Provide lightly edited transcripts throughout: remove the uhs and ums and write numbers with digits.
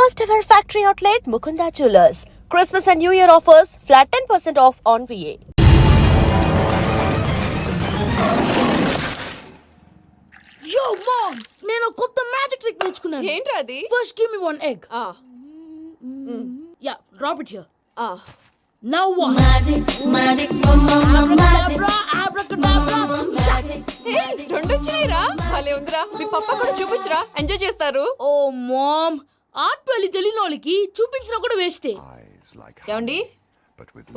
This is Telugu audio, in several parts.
First ever factory outlet Mukunda Jewelers. Christmas and New Year offers flat 10% off on VA. Yo mom, నేను కొత్త మ్యాజిక్ ట్రిక్ నేర్చుకున్నాను. ఏంట్రా అది? First give me one egg. Yeah, drop it here. Now what? Magic, mama, magic. Abracadabra. రెండు వచ్చినాయిరా. భలే ఉందిరా. మీ పప్ప కూడా చూపించరా, ఎంజాయ్ చేస్తారు. Oh mom, ఆర్ట్ వెళ్ళి తెలియని వాళ్ళకి చూపించినా కూడా వేస్టే. ఏమండి,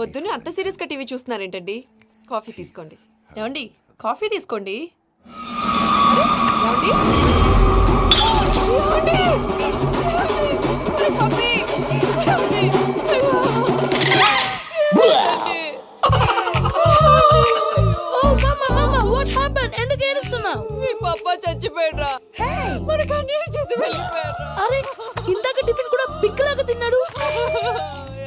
పొద్దున్నే అంత సీరియస్ గా టీవీ చూస్తున్నారేంటండి? కాఫీ తీసుకోండి. ఏమండి, కాఫీ తీసుకోండి. ఏమండి? Coffee. Oh mama, what happened? ఎందుకు ఏడుస్తున్నావు? మీ పప్ప చచ్చిపోయాడురా. మనకు అన్యాయం చేసి వెళ్ళిపోయాడురా. అరే, ఇందాక టిఫిన్ కూడా పిక్కలాగా తిన్నాడు.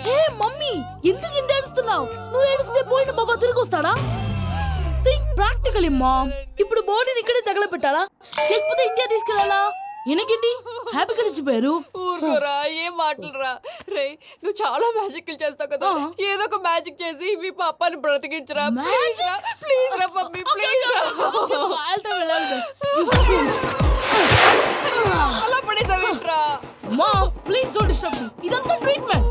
హే మమ్మీ, ఎందుకు ఇంత ఏడుస్తున్నావు? నువ్వు ఏడిస్తే పోయిన బాబా తిరిగి వస్తాడా? Think practically mom. ఇప్పుడు బాడీని ఇక్కడే తగలబెట్టాలా లేకపోతే ఇండియా తీసుకెళ్ళాలా? ఎనకండి హ్యాపీగా చచ్చిపోయారు. ఊరుకోరా, ఏం మాటలురా. రే, నువ్వు చాలా మ్యాజిక్ చేస్తావు కదా, ఏదో ఒక మ్యాజిక్ చేసి మీ పాపాని బ్రతికించరా. ప్లీజ్ రా మమ్మీ, ప్లీజ్ రా. అలా పడేసావేంట్రా? Mom please don't disturb me. ఇదంతా ట్రీట్మెంట్.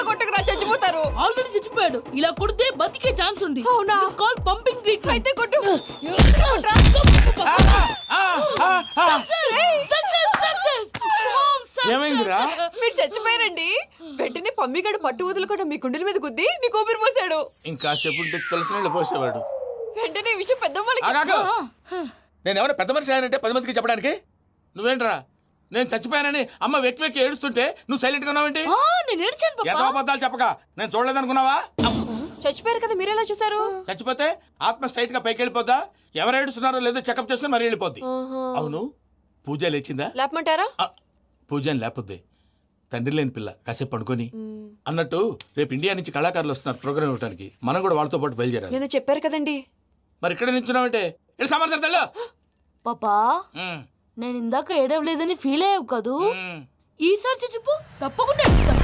కొట్టకరా, చచ్చిపోతారు. ఆల్రెడీ చచ్చిపోయాడు. ఇలా కొడితే బతికే ఛాన్స్ ఉంది. అవునా? Call pumping treatment. అయితే కొట్టు. ఏమైందిరా? మీరు చచ్చిపోయారండి. వెంటనే పమ్మిగాడు పట్టు వదులుకుండా మీ గుండెల మీద గుద్ది మీకు ఊపిరి పోసాడు. ఇంకా చెప్పుంటే తెలిసిన పోసేవాడు. వెంటనే ఈ విషయం పెద్ద వాళ్ళకి. నేను ఎవరైనా పెద్ద మనిషి ఆయనంటే 10 మందికి చెప్పడానికి. నువ్వేంట్రా నేను చచ్చిపోయానని అమ్మ వెక్కి వెక్కి ఏడుస్తుంటే నువ్వు సైలెంట్ గా ఉన్నావేంటి? నేను ఏడ్చాను ఎంత అబద్ధాలు చెప్పక. నేను చూడలేదనుకున్నావా? చచ్చిపోయారు కదా, మీరెలా చూసారు? చచ్చిపోతే ఆత్మ స్ట్రైట్ గా పైకి వెళ్ళిపోద్దా? ఎవరు ఏడుస్తున్నారో లేదో చెకప్ చేసుకుని మరి వెళ్ళిపోద్ది. అవును, పూజ లేచిందా? లేపమంటారా? పూజ అని లేకపోద్ది. తండ్రి లేని పిల్ల కాసేపు పడుకొని. అన్నట్టు రేపు ఇండియా నుంచి కళాకారులు వస్తున్నారు ప్రోగ్రామ్ ఇవ్వడానికి. మనం కూడా వాళ్ళతో పాటు బయలుదేరాలి. నేను చెప్పారు కదండి. మరి ఇక్కడ నిల్చున్నావంటే వెళ్ళి సమర్థతల్లో. పాపా, నేను ఇందాక ఏడవలేదని ఫీల్ అయ్యావు కదూ? ఈసారి చచ్చిపో, తప్పకుండా ఏడుస్తాను.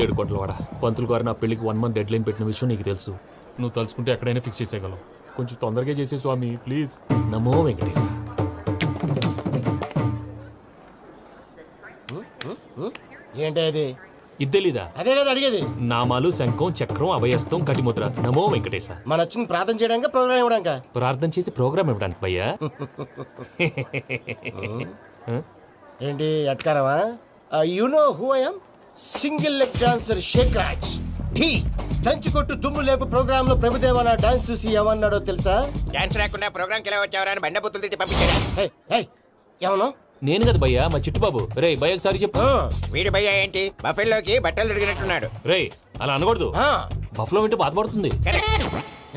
ఏడు కోట్ల వాడ పంతులు గారు నా పెళ్లికి 1 month డెడ్ లైన్ పెట్టిన విషయం నీకు తెలుసు. నువ్వు తలుచుకుంటే ఎక్కడైనా ఫిక్స్ చేసేయగలవు. కొంచెం తొందరగా చేసే స్వామి ప్లీజ్. నమో వెంకటేశ. ఏంటి అది? ఇద్దెలీదా? అదే కదా అడిగేది. నామాలు శంఖం చక్రం అభయస్తం కటిముద్ర. నమో వెంకటేశ. మన వచ్చింది ప్రార్థన చేయడానికి ప్రోగ్రామ్ ఇవ్వడానికి. ప్రార్థన చేసి ప్రోగ్రామ్ ఇవ్వడానికి భయ్యా. ఏంటి ఎట్కారమా? You know who I am? Single leg dancer Sheikh Raj. Dhee దంచుకొట్టు దుమ్ము లేపు ప్రోగ్రామ్ లో ప్రభుదేవ నా డాన్స్ చూసి ఏమన్నాడో తెలుసా? డాన్స్ రాకుండా ప్రోగ్రామ్ కి ఎలా వచ్చావరా అని బండ బుద్ధులు తిట్టి పంపించాడు. ఏమను? నేను కదా భయ్యా, మా చిట్టుబాబు. రే భయ్య ఒకసారి చెప్పు. వీడి భయ్య ఏంటి బఫెల్లోకి బట్టలు తిరిగినట్టున్నాడు. రే అలా అనకూడదు. బఫ్లో వింటే బాధపడుతుంది.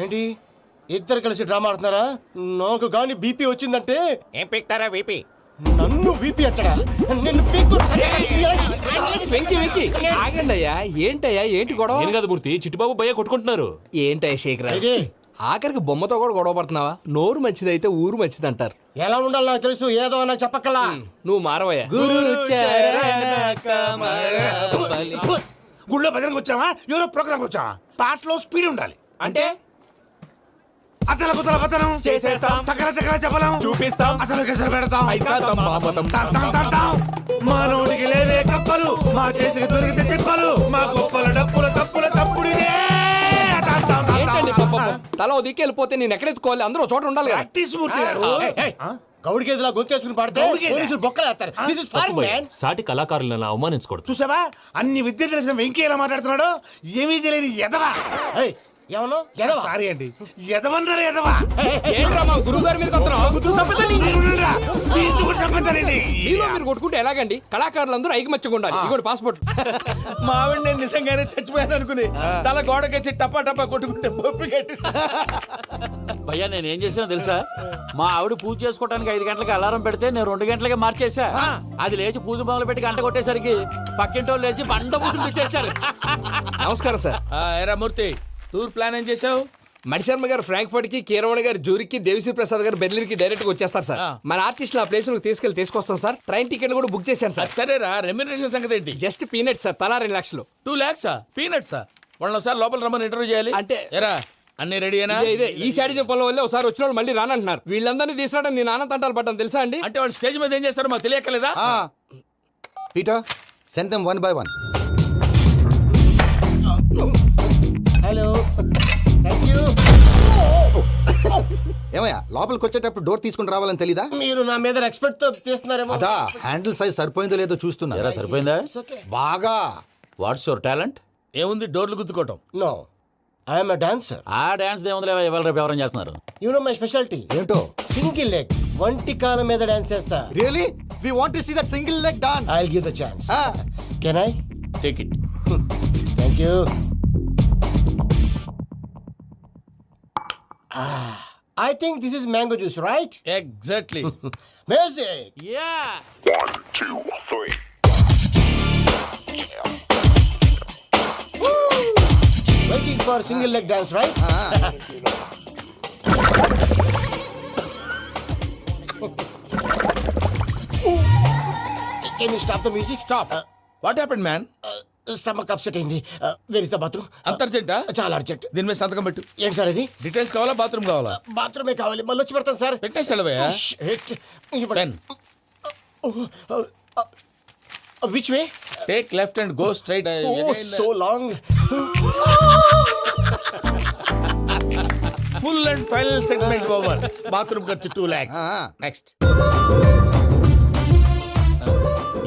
ఏంటి ఇద్దరు కలిసి డ్రామా ఆడుతున్నారా? నాకు గాని బీపీ వచ్చిందంటే ఏం పీక్తారా వీపీ? నన్ను వీపీ అట్టడా? నిన్ను పీక్కు. వెంకీ వెంకీ ఆగండి అయ్యా. ఏంటయ్యా ఏంటి గొడవ? నేను కదా మూర్తి, చిట్టుబాబు భయ్య కొట్టుకుంటున్నారు. ఏంటయ్యా శేఖర్, ఆఖరికి బొమ్మతో కూడా గొడవ పడుతున్నావా? నోరు మంచిదైతే ఊరు మంచిది అంటారు. ఎలా ఉండాలి నాకు తెలుసు, ఏదో నాకు చెప్పక్కలా. నువ్వు మారవయ్యా. గుళ్ళో భజనకు వచ్చావా? ఎవరో ప్రోగ్రామ్ వచ్చావా? పాటలో స్పీడ్ ఉండాలి. అంటే అతల కుతల పతనం చేసేస్తాం, సకల దగ్గర చెప్పలేం, చూపిస్తాం, అసలు కేసరి పెడతాం. ఐకాంతం మామతం. మా నోటికి లేవే కప్పలు, మా చేతికి దొరికితే తిప్పలు, మా గొప్పల డప్పుల తప్పుల తప్పుడిదే. ఏంటండి తల ఓ దిక్కు వెళ్ళిపోతే నేను ఎక్కడెత్తుకోవాలి? అందరూ చోట ఉండాలి కదా. గౌడి గేదెలా గొంతేసుకుని పాడితే పోలీసులు బొక్కలేస్తారు. This is foreign, man. సాటి కళాకారులను అవమానించకూడదు. చూసావా అన్ని విద్య తెలిసిన వెంకీ ఎలా మాట్లాడుతున్నాడు? ఏమీ తెలియని ఎదవా. ఏమను? సారీ అండి, ఎదవన్నారు ఎదవా. ఏంట్రా మా గురువు గారి మీద మీరు కొట్టుకుంటే ఎలాగండి? కళాకారులందరూ ఐకమత్యంగా ఉండాలి. ఇగోటి పాస్పోర్ట్. మావిడ నేను నిజంగానే చచ్చిపోయాను అనుకుని తల గోడకొచ్చి టపా టపా కొట్టుకుంటే బొప్పి కట్టి భయ్యా నేను ఏం చేసినా తెలుసా మా ఆవిడ పూజ చేసుకోవడానికి 5 గంటలకి అలారం పెడితే నేను 2 గంటలకి మార్చేసా అది లేచి పూజ మొదలు పెట్టి గంట కొట్టేసరికి పక్కింటోళ్ళు లేచి బండ పూజలు పెట్టేశారు. నమస్కారం సార్. ఎరా మూర్తి టూర్ ప్లాన్ ఏం చేసావు? మణిశర్మ గారు ఫ్రాంక్ఫర్ట్ కి, కీరవాణి గారు జూరిక్ కి, దేవిశ్రీ ప్రసాద్ గారు బెర్లిన్ కి డైరెక్ట్ గా వచ్చేస్తారు సార్. మన ఆర్టిస్ట్ ఆ ప్లేస్ తీసుకొస్తాం సార్. ట్రైన్ టికెట్ కూడా బుక్ చేశాను సార్. సరేరా, రెమ్యూనరేషన్ సంగతి ఏంటి? జస్ట్ పీనట్స్ సార్, తలా 2 లక్షలు. 2 lakhs పీనట్సా? వాళ్ళని ఒకసారి లోపల రమ్మని ఇంటర్వ్యూ చేయాలి. అంటే ఎరా అన్ని రెడీయేనా? ఇదే ఈ శాడిజం పొలం వల్లే ఒకసారి వచ్చిన వాళ్ళు మళ్ళీ రానంటున్నారు. వీళ్ళందరినీ తీసుకురావడం నేను ఆనంద తంటాలు పడ్డాను తెలుసా అండి. అంటే వాళ్ళు స్టేజ్ మీద ఏం చేస్తారో మాకు తెలియక్కలేదా? Peter send them 1 by 1. Hello, thank you. ఏమయ్యా లోపలికి వచ్చేటప్పుడు డోర్ తీసుకుని రావాలని తెలీదా? మీరు నా మీద ఎక్స్పెక్ట్ తో తీస్తున్నారేమో. అదా హ్యాండిల్ సైజ్ సరిపోయిందో లేదో చూస్తున్నా. ఎరా సరిపోయిందా? బాగా. What's your talent? ఏముంది డోర్లు గుద్దుకోవటం. No, I'm a dancer. ఆ డాన్స్ దేవుందిలే, ఇవాళ రేపు ఎవరైనా చేస్తున్నారు. You know my speciality. ఏంటో? సింగిల్ లెగ్, వంటి కాలం మీద డాన్స్ చేస్తా. Really we want to see that single leg dance. I will give the chance. Can I? Take it. Thank you. I think this is mango juice, right? Exactly. Music. Yeah Waiting for single leg dance, right? Can you stop the music? Stop. What happened man? Stomach upset అయింది. Where is the bathroom? అంత అర్జెంటా? చాలా అర్జెంట్. దీని మీద సంతకం పెట్టు. ఏంటి సార్ ఇది? డీటెయిల్స్ కావాలా బాత్రూమ్ కావాలా? బాత్రూమే కావాలి, మళ్ళీ వచ్చి పెడతాను సార్. పెట్టేసి వెళ్ళవయ్యా. Pen. Which way? Take left and go straight. Oh, so long. Full and final segment over. Bathroom ఖర్చు 2 lakhs. నెక్స్ట్.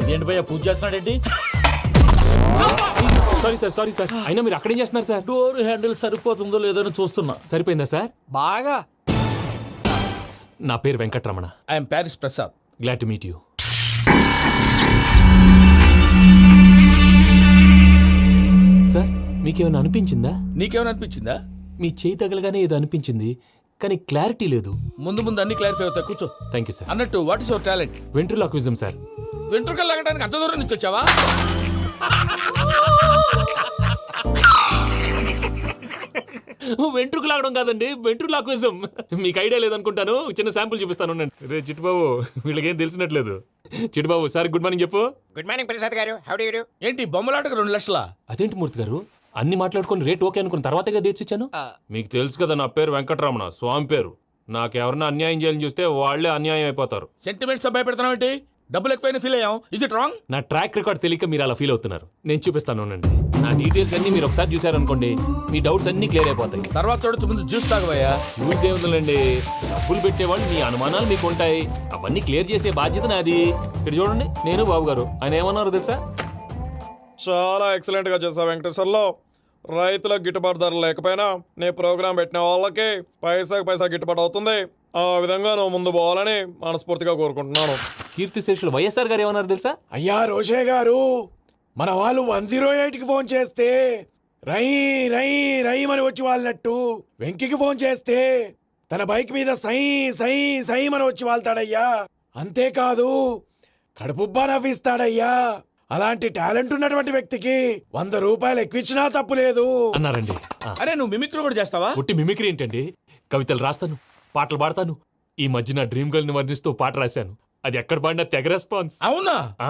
ఇదేంటి భయ్యా పూజ చేస్తున్నాడేంటి? సారీ సార్ అయినా మీరు అక్కడేం చేస్తున్నారు సార్? డోర్ హ్యాండిల్ సరిపోతుందో లేదో అని చూస్తున్నా. సరిపోయిందా సార్? బాగా. నా పేరు Venkatramana. I'm Paris Prasad. Glad to meet you. Sir మీకేమైనా అనిపించిందా? నీకేమైనా అనిపించిందా? మీ చేయి తగలగానే ఏదో అనిపించింది, కానీ క్లారిటీ లేదు. ముందు ముందు అన్ని క్లారిఫై అవుతాయి, కూర్చో. Thank you sir. అన్నట్టు what is your talent? Ventriloquism sir. వెంట్రుకలు లాగడానికి అంత దూరం నుంచి వచ్చావా? వెంట్రుకు లాగడం కాదండి, వెంట్రులాక్విజం. మీకు ఐడియా లేదనుకుంటాను, చిన్న శాంపుల్ చూపిస్తాను. రే చిట్టుబాబు, వీళ్ళకేం తెలిసినట్లేదు. చిట్టుబాబు సార్ గుడ్ మార్నింగ్ చెప్పు. Good morning Prasad garu. How do you do? ఏంటి బొమ్మలాటకు 2 లక్షలా? అదేంటి మూర్తి గారు, అన్ని మాట్లాడుకొని రేట్ ఓకే అనుకున్న తర్వాతగా డేట్స్ ఇచ్చాను. మీకు తెలుసు కదా నా పేరు వెంకటరమణ, స్వామి పేరు. నాకెవరన్నా అన్యాయం చేయాలని చూస్తే వాళ్లే అన్యాయం అయిపోతారు. సెంటిమెంట్స్ తో భయపెడతావు ఏంటి? డబ్బులు ఎక్కువైనా ఫీల్ అయ్యాం. Is it wrong? నా ట్రాక్ రికార్డ్ తెలియక మీరు అలా ఫీల్ అవుతున్నారు. నేను చూపిస్తాను ఉండండి. నా డీటెయిల్స్ అన్ని మీరు ఒకసారి చూసారనుకోండి, మీ డౌట్స్ అన్ని క్లియర్ అయిపోతాయి. తర్వాత చూడొచ్చు, ముందు జ్యూస్ తాగవయ్యా. చూస్తే ఉందండి, డబ్బులు పెట్టేవాళ్ళు మీ అనుమానాలు మీకు ఉంటాయి, అవన్నీ క్లియర్ చేసే బాధ్యత నాది. ఇక్కడ చూడండి, నేను బాబు గారు. ఆయన ఏమన్నారు తెలుసా? చాలా ఎక్సలెంట్ గా చేసావు వెంకటేశ్వర్లో. రైతులకు గిట్టుబాటు ధర లేకపోయినా నీ ప్రోగ్రాం పెట్టిన వాళ్ళకి పైసాకి పైసా గిట్టుబాటు అవుతుంది. ఆ విధంగా నువ్వు ముందు పోవాలని మనస్ఫూర్తిగా కోరుకుంటున్నాను. కీర్తిశేషులు వైఎస్ఆర్ గారు ఏమన్నారు తెలుసా? అయ్యా రోషే గారు, మన వాళ్ళు 108కి ఫోన్ చేస్తే రై రై రై అని వచ్చి వాళ్ళనట్టు, వెంకికి ఫోన్ చేస్తే తన బైక్ మీద సై సై సై అని వచ్చి వాళ్తాడయ్యా. అంతేకాదు కడుపుబ్బా నవ్విస్తాడయ్యా. అలాంటి టాలెంట్ ఉన్నటువంటి వ్యక్తికి 100 రూపాయలు ఎక్కువిచ్చినా తప్పు లేదు అన్నారండి. అరే నువ్వు మిమిక్రీ కూడా చేస్తావా? ఒట్టి మిమిక్రీ ఏంటండి, కవితలు రాస్తాను, పాటలు పాడతాను. ఈ మధ్య నా డ్రీమ్ గర్ల్ ని వర్ణిస్తూ పాట రాశాను, అది ఎక్కడ పాడినా తెగ రెస్పాన్స్. అవునా? ఆ,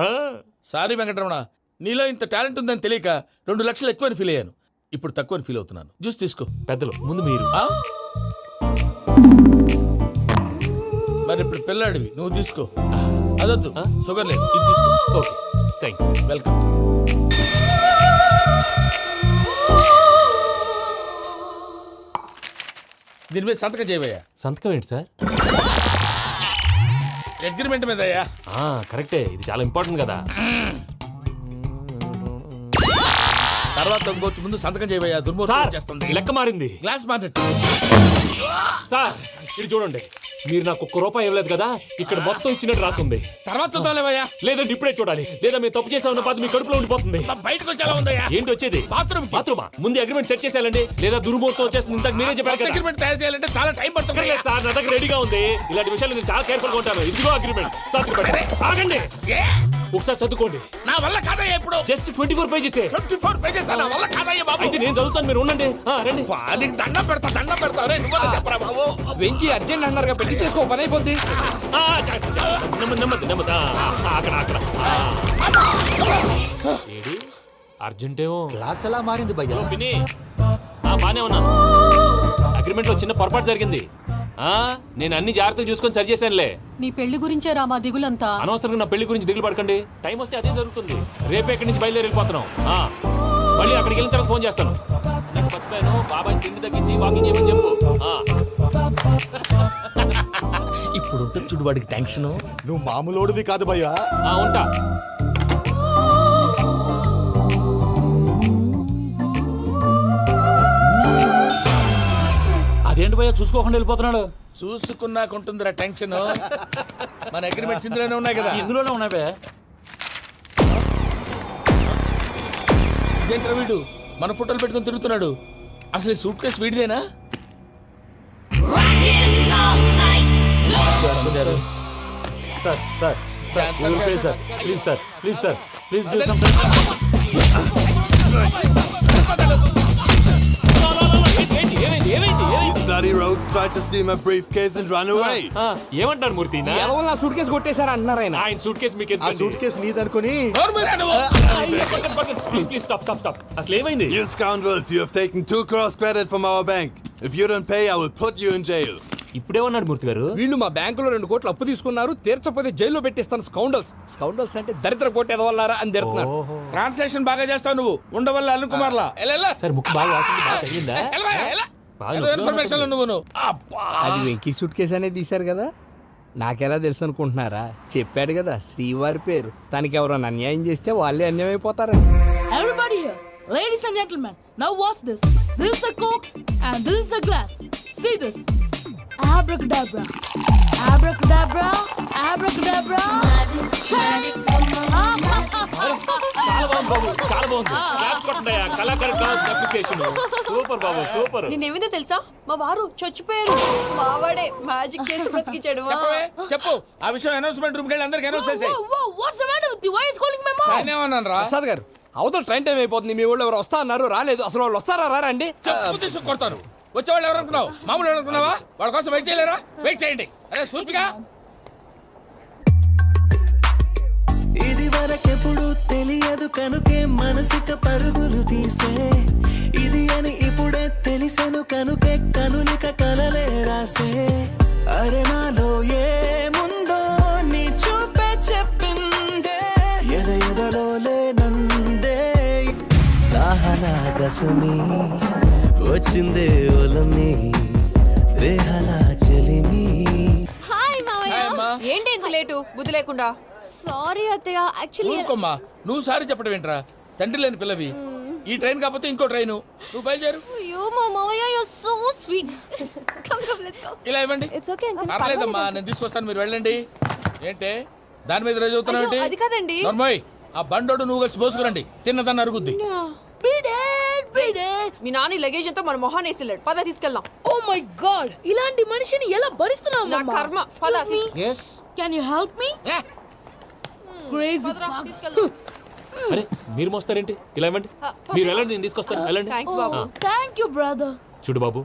సారీ వెంకటరమణ, నీలో ఇంత టాలెంట్ ఉందని తెలియక 2 లక్షలు ఎక్కువని ఫీల్ అయ్యాను. ఇప్పుడు తక్కువని ఫీల్ అవుతున్నాను. జ్యూస్ తీసుకో. పెద్దలు ముందు మీరు. ఆ? మరి ఇప్పుడు పిల్లాడివి, నువ్వు తీసుకో. అదొద్దు, షుగర్ లేదు, ఇది తీసుకో. Okay thanks. వెల్కమ్. దీని మీద సంతకం చేయవయ్యా. సంతకం ఏంటి సార్? అగ్రిమెంట్ మీద అయ్యా. కరెక్టే, ఇది చాలా ఇంపార్టెంట్ కదా. తర్వాత ఇంకొచ్చి ముందు సంతకం చేయవయ్యా. దుర్మోహం సార్ చేస్తుంది. లెక్క మారింది. Glass market. సార్ ఇది చూడండి, మీరు నాకు ఒక్క రూపాయి ఇవ్వలేదు కదా, ఇక్కడ మొత్తం ఇచ్చినట్టు రాస్తుంది. తర్వాత చూద్దాంలేవయ్యా. లేదంటే ఇప్పుడే చూడాలి, లేదా మీరు తప్పు చేసామన్న బాధ మీ కడుపులో ఉండిపోతుంది. బయటకు వచ్చేలా ఉందయ్యా. ఏంటి వచ్చేది? బాత్రూమ్ బాత్రూమా? ముందు అగ్రిమెంట్ సెట్ చేసేయాలండి, లేదా దుర్మూర్తం వచ్చేస్తుంది. ఇంతకు మీరే చెప్పారు కదా. అగ్రిమెంట్ తయారు చేయాలంటే చాలా టైం పడుతుంది. లేదు సార్, నా దగ్గర రెడీగా ఉంది. ఇలాంటి విషయాలు నేను చాలా కేర్ఫుల్ గా ఉంటాను. ఇదిగో అగ్రిమెంట్. ఆగండి, ఒకసారి చదువుకోండి. నా వల్ల కాదయ్యా. ఇప్పుడు జస్ట్ 24 పేజెస్. 24 పేజెస్ నా వల్ల కాదయ్యా బాబు. అయితే నేను చదువుతాను, మీరు ఉండండి. రండి. నీకు దండం పెడతా రే. నువ్వు చెప్పరా బాబు. వెంకీ అర్జెంట్ అన్నారుగా, పెళ్లి చేసుకో, పని అయిపోద్ది. నెమ్మది నెమ్మది. అక్కడ ఏడి అర్జెంటేమో. క్లాస్ ఎలా మారింది భయ్యా? పిన్ని, బానే ఉన్నాను. అగ్రిమెంట్ లో చిన్న పొరపాటు జరిగింది. నేను అన్ని జాగ్రత్తలు చూసుకొని సరి చేశానులే. నీ పెళ్లి గురించే రామా దిగులంతా. అనవసరంగా నా పెళ్లి గురించి దిగులు పడకండి. టైం వస్తే అదే జరుగుతుంది. రేపే ఇక్కడి నుంచి బయలుదేరి వెళ్ళిపోతున్నాం. మళ్ళీ అక్కడికి వెళ్ళిన తర్వాత ఫోన్ చేస్తాను. నాకు మర్చిపోయాను, బాబాయ్ తిండి తగ్గించి వాకింగ్ చేయమని చెప్పు. ఇప్పుడు ఉంటుంది చూడు వాడికి టెన్షన్. నువ్వు మామూలోడివి కాదు భయ్యా. ఉంటా. అదేంటి భయ్యా చూసుకోకుండా వెళ్ళిపోతున్నాడు? చూసుకున్నాకుంటుందిరా టెన్షన్. మన అగ్రిమెంట్స్ ఇందులోనే ఉన్నాయి కదా. ఇందులోనే ఉన్నాయి భయ్యా. ఇదేంట్రా వీడు మన ఫోటోలు పెట్టుకొని తిరుగుతున్నాడు? అసలు ఈ సూట్ కేసు వీడిదేనా? ఏమంటారు మూర్తి? నా సూట్ కేసు కొట్టేశారు అంటున్నారు ఆయన. ఆయన సూట్ కేసు మీకు ఆ సూట్ కేసు నీదనుకుని ప్లీజ్ స్టాప్. అసలు ఏమైంది? You scoundrels, you have taken 2 crores credit from our bank. If you don't pay, I will put you in jail. ఇప్పుడేమన్నాడు మూర్తి గారు? వీళ్ళు మా బ్యాంకులో 2 కోట్లు అప్పు తీసుకున్నారు, తీర్చకపోతే జైల్లో పెట్టిస్తాను. స్కౌండల్స్ అంటే దరిద్ర కోట ఎదవల్లారా అని తిడుతున్నాడు. ట్రాన్సాక్షన్ బాగా చేస్తావు నువ్వు. ఉండవల్ల అరుణ్ కుమార్ లా. సార్ ముక్కు బాగా వాసింది, బాగా తగిలిందా? ఇన్ఫర్మేషన్ నువ్వు. అది వెంకీ సూట్ కేసు అనేది తీశారు కదా, నాకెలా తెలుసు అనుకుంటున్నారా? చెప్పాడు కదా శ్రీవారి పేరు. తనకి ఎవరైనా అన్యాయం చేస్తే వాళ్ళే అన్యాయం అయిపోతారని. Everybody here, ladies and gentlemen, now watch this. This is a coke and this is a glass. See this. Abracadabra. Abracadabra. Abracadabra. Magic, చాలా బాగుంది బాబు, చాలా బాగుంది. క్లాప్స్ కొట్టండియా. కళాకారు క్లాస్ అప్లికేషన్ సూపర్ బాబు, సూపర్. నేనేమిందో తెలుసా, మా వారు చచ్చిపోయారు. మావాడే మ్యాజిక్ చేసి బ్రతికించాడు. చెప్పు ఆ విషయం. అనౌన్స్మెంట్ రూమ్ కి వెళ్ళి అందరికి అనౌన్స్ చేసేయ్. Whoa, what's the matter with you? Why is calling my mom? నేనేమన్నాను రా? ప్రసాద్ గారు, అవతల ట్రైన్ టైం అయిపోతుంది. మీ వాళ్ళు ఎవరు వస్తా అన్నారు, రాలేదు. అసలు వాళ్ళు వస్తారా రారా అండి? తీసుకు కొడతారు. వచ్చేవాళ్ళు ఎవరు అనుకున్నావు? మామూలు ఎవరు అనుకున్నావా? వాళ్ళ కోసం వెయిట్ చేయలేరా? వెయిట్ చేయండి. అరే సూపిగా. ఇది వరకెప్పుడు తెలియదు కనుకే మనసుక పరుగులు తీసే, ఇది అని ఇప్పుడే తెలిసెను కనుకే కనులిక కలలే రాసే. అరే నాలో ఏముందో నీ చూపే చెప్పిందే, ఎదలో లేనందే. దాహనా దశమి వచ్చిందే ఒలమి, రేహలా చెలిమి. హాయ్ మావయ్య. ఏంటి ఇంత లేటు? బుద్ధి లేకుండా. సారీ అత్తయ్య, యాక్చువల్లీ ఊరుకోమ్మా. నువ్వు సారీ చెప్పడం ఏంట్రా? తండ్రి లేని పిల్లవి. ఈ ట్రైన్ కాకపోతే ఇంకో ట్రైన్. నువ్వు బయలుదేరు. అయ్యో మా మావయ్య, you are so sweet. Come let's go. ఇలా ఇవ్వండి. It's okay uncle. పర్లేదమ్మా, నేను తీసుకొస్తాను, మీరు వెళ్ళండి. ఏంటే దాని మీద రోజు అవుతున్నావు? అది కాదండి. నర్మోయ్, ఆ బండోడు నువ్వు కలిసి పోసుకురండి. తిన్నదాన్ని అరుగుద్ది. మీ నాని లగేజ్ అంతా మన మొహాన్ వేసిల్లాడు. పద తీసుకెళ్దాం. Oh my god, ఇలాంటి మనిషిని ఎలా భరిస్తున్నావు? నా కర్మ. పద yes Can you help me? Crazy. తీసుకెళ్దాం. అరే మీరు మోస్తారేంటి? ఇలా ఇవ్వండి. మీరు వెళ్ళండి, నేను తీసుకొస్తాను. వెళ్ళండి. Thanks Babu. Thank you, brother. చూడు బాబు,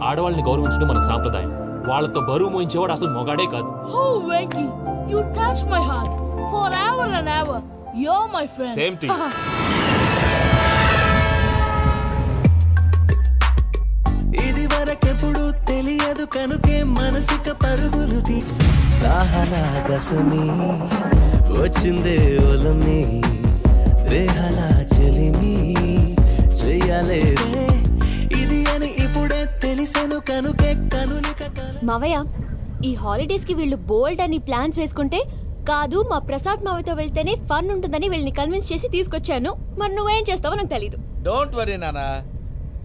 ఆడవాళ్ళని గౌరవించడం మన సాంప్రదాయం. వాళ్ళతో బరువు మోయించేవాడు అసలు మొగాడే కాదు. Oh, Venky, you touch my heart forever and ever. You're my friend. Same to you. ఇది వరకెప్పుడు తెలియదు కనుకే మనసుక పరుగులు తీ. దాహనా దశమి వచ్చిందే ఒలమి, రేహలా చెలిమి చెయ్యాలే. ఇది అని ఇప్పుడే తెలిసెను కనుకే కనులిక. మావయ్య, ఈ హాలిడేస్ కి వీళ్ళు బోల్డ్ అని ప్లాన్స్ వేసుకుంటే, కాదు మా ప్రసాద్ మావయ్యతో వెళ్తేనే ఫన్ ఉంటుందని వీళ్ళని కన్విన్స్ చేసి తీసుకొచ్చాను. మరి నువ్వేం చేస్తావో నాకు తెలీదు. డోంట్ వరీ నానా,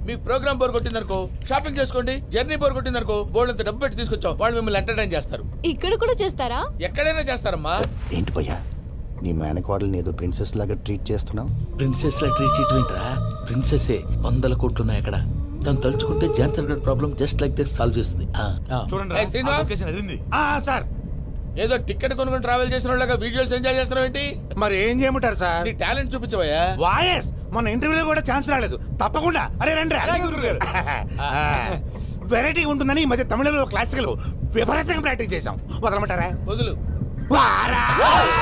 మీకు ప్రోగ్రామ్ బోర్ కొట్టిందనుకో షాపింగ్ చేసుకోండి, జర్నీ బోర్ కొట్టిందనుకో బోర్డు అంత డబ్బు పెట్టి తీసుకొచ్చాం, వాళ్ళు మిమ్మల్ని ఎంటర్టైన్ చేస్తారు. ఇక్కడ కూడా చేస్తారా? ఎక్కడైనా చేస్తారమ్మా. ఏంటి భయ్యా నీ మేనకోడల్ని ఏదో ప్రిన్సెస్ లాగా ట్రీట్ చేస్తున్నావు? ప్రిన్సెస్ లా ట్రీట్ చేయటమేంట్రా, ప్రిన్సెసే 100 కోట్లు ఉన్నాయి అక్కడ. తను తలుచుకుంటే జాన్సన్ గడ్ problem just like this solve చేస్తుంది. చూడండి ఏయ్ శ్రీనివాస్, సార్ ఏదో టికెట్ కొనుక్కొని ట్రావెల్ చేసిన వాళ్ళగా విజువల్స్ ఎంజాయ్ చేస్తున్నావు ఏంటి? మరి ఏం చేయమంటారు సార్? నీ టాలెంట్ చూపించవయ్యా. వాయస్ మన ఇంటర్వ్యూలో కూడా ఛాన్స్ రాలేదు. తప్పకుండా అరే రండి వెరైటీ ఉంటుందని ఈ మధ్య తమిళంలో క్లాసికల్ విపరీతంగా ప్రాక్టీస్ చేశాం. వదలమంటారా? వదులు. వారాయని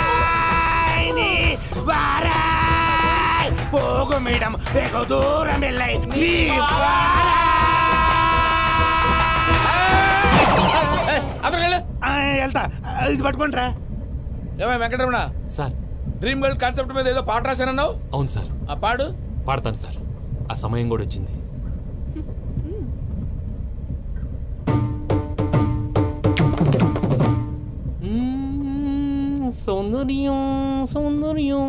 వారాయ్ పోగు మేడం వెగు దూరం వెళ్ళై నీ వెళ్తా. ఇది పట్టుకుంటారా? ఏమై Venkataramana, sir dream girl concept మీద ఏదో పాట రాశానన్నావు. అవును సార్, ఆ పాడు. పాడతాను సార్. ఆ సమయం కూడా వచ్చింది. సౌందర్యం సౌందర్యం.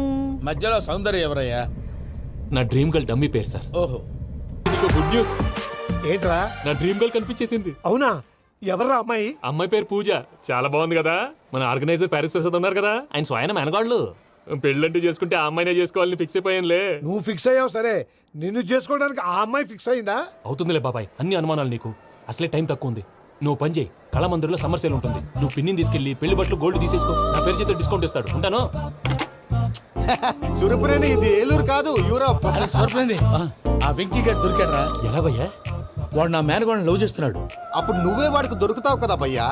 మధ్యలో సౌందర్యం ఎవరయ్యా? నా డ్రీమ్ గర్ల్ డమ్మీ పేరు సార్. ఓహో, నీకు గుడ్ న్యూస్. ఏంట్రా? నా డ్రీమ్ గర్ల్ కనిపించేసింది. అవునా? ఎవర్రా అమ్మాయి? అమ్మాయి పేరు పూజ. చాలా బాగుంది కదా. మన ఆర్గనైజర్ ప్యారిస్ ప్రసాద్ ఉన్నారు కదా, ఆయన స్వయం మెనగాళ్ళు. పెళ్ళంటూ చేసుకుంటే ఆ అమ్మాయినే చేసుకోవాలని ఫిక్స్ అయిపోయానులే. నువ్వు ఫిక్స్ అయ్యావు సరే, నిన్ను చేసుకోవడానికి ఆ అమ్మాయి ఫిక్స్ అయిందా? అవుతుందిలే బాబాయ్, అన్ని అనుమానాలు నీకు. అసలే టైం తక్కువ ఉంది. నువ్వు పని చేయి, కళామందిర్లో సమ్మర్ సేల్ ఉంటుంది. నువ్వు పిన్నిని తీసుకెళ్లి పెళ్లి బట్టలు గోల్డ్ తీసేసుకో. నా పేరు చేత డిస్కౌంట్ ఇస్తాడు. ఉంటాను. సురపురేని ఇది ఏలూరు కాదు, యూరోప్. సూరపురేని ఆ వెంకీ గారు దొరికాడరా? ఎలా భయ్యా? వాడు నా మేనగోళ్ళని లవ్ చేస్తున్నాడు. అప్పుడు నువ్వే వాడికి దొరుకుతావు కదా భయ్యా.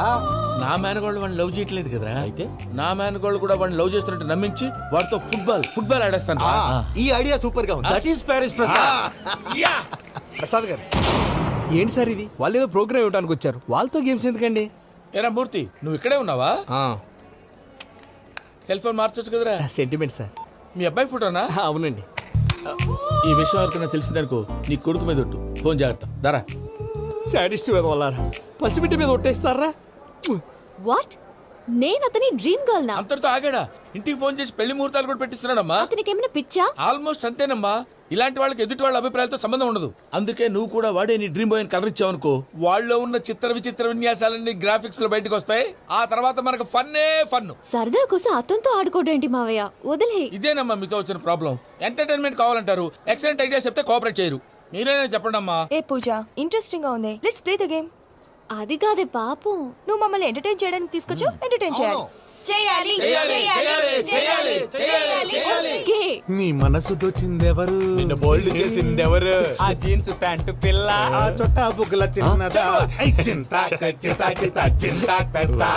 నా మేనగోళ్ళు వాడిని లవ్ చేయట్లేదు కదరా. అయితే నా మేనగోళ్ళు కూడా వాడిని లవ్ చేస్తున్నట్టు నమ్మించి వాడితో ఫుట్బాల్ ఆడేస్తాను. ఈ ఐడియా సూపర్ గా ఉంది. That is Paris Prasad. Prasad గారు ఏంటి సార్ ఇది? వాళ్ళు ఏదో ప్రోగ్రామ్ ఇవ్వడానికి వచ్చారు, వాళ్ళతో గేమ్స్ ఎందుకండి? ఏరా మూర్తి, నువ్వు ఇక్కడే ఉన్నావా? సెల్ ఫోన్ మార్చొచ్చు కదరా. Sentiment sir. మీ అబ్బాయి ఫోటోనా? అవునండి. ఈ విషయం ఎవరికైనా తెలిసిందనుకో నీ కొడుకు మీద ఒట్టు. ఫోన్ జాగ్రత్త. దారా. సాడిస్ట్ మీద వాళ్ళారా పసిబిడ్డ మీద ఒట్టేస్తారా? వాట్? నేను అతని డ్రీమ్ గర్ల్ నా? అంతటితో ఆగాడా? ఇంటికి ఫోన్ చేసి పెళ్లి ముహూర్తాలు కూడా పెట్టిస్తున్నాడమ్మా. అతనికి ఏమైనా పిచ్చా? ఆల్మోస్ట్ అంతేనమ్మా. ఇలాంటి వాళ్ళకి ఎదుటి వాళ్ళ అభిప్రాయాలతో సంబంధం ఉండదు. అందుకే నువ్వు కూడా వాడే నీ డ్రీమ్ బాయ్ అని కలర్ ఇచ్చావనుకో, వాళ్ళలో ఉన్న చిత్ర విచిత్ర విన్యాసాలన్నీ గ్రాఫిక్స్ లో బయటకు వస్తాయి. ఆ తర్వాత మనకు ఫన్నే ఫన్. సరదా కోసం అతనితో ఆడుకోవడం మావయ్య, వదిలే. ఇదేనమ్మా మీతో వచ్చిన ప్రాబ్లం. ఎంటర్టైన్మెంట్ కావాలంటారు, ఎక్సలెంట్ ఐడియా చెప్తే కోఆపరేట్ చేయరు. మీరేనా చెప్పండి అమ్మా. ఏ పూజ, ఇంట్రెస్టింగ్ గా ఉంది. Let's play the game. అది కాదే పాపం. నువ్వు మమ్మల్ని ఎంటర్టైన్ చేయడానికి తీసుకొచ్చు, ఎంటర్టైన్ చేయాలి. ఓకే. నీ మనసు దోచిందెవరు? నిన్ను బోల్డ్ చేసిందెవరు? ఆ జీన్స్ ప్యాంటు పిల్ల, ఆ చొట్టా బుగ్గల చిన్నదా.